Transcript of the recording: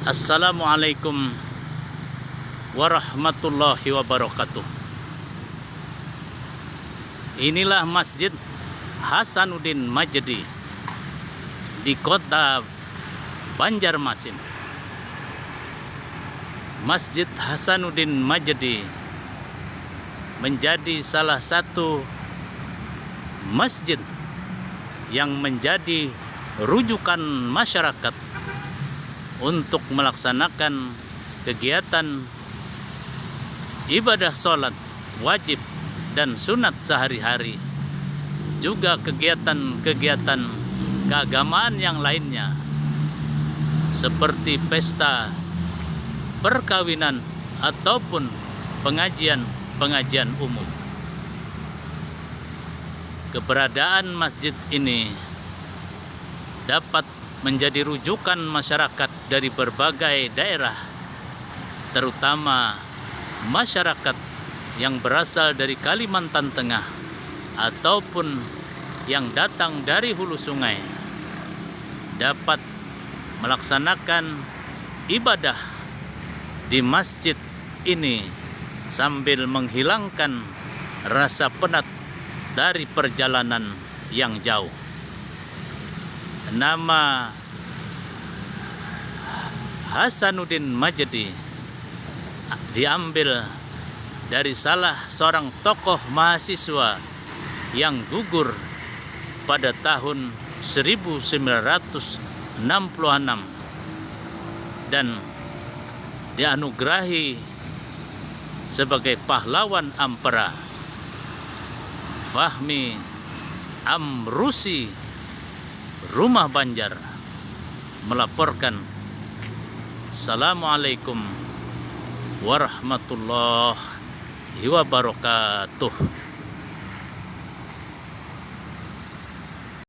Assalamualaikum warahmatullahi wabarakatuh. Inilah Masjid Hasanuddin Majdi di kota Banjarmasin. Masjid Hasanuddin Majdi menjadi salah satu masjid yang menjadi rujukan masyarakat untuk melaksanakan kegiatan ibadah sholat wajib dan sunat sehari-hari, juga kegiatan-kegiatan keagamaan yang lainnya seperti pesta perkawinan ataupun pengajian umum. Keberadaan masjid ini dapat menjadi rujukan masyarakat dari berbagai daerah, terutama masyarakat yang berasal dari Kalimantan Tengah ataupun yang datang dari hulu sungai, dapat melaksanakan ibadah di masjid ini sambil menghilangkan rasa penat dari perjalanan yang jauh. Nama Hasanuddin Majdi diambil dari salah seorang tokoh mahasiswa yang gugur pada tahun 1966 dan dianugerahi sebagai pahlawan Ampera. Fahmi Amrusi, Rumah Banjar, melaporkan. Assalamualaikum warahmatullahi wabarakatuh.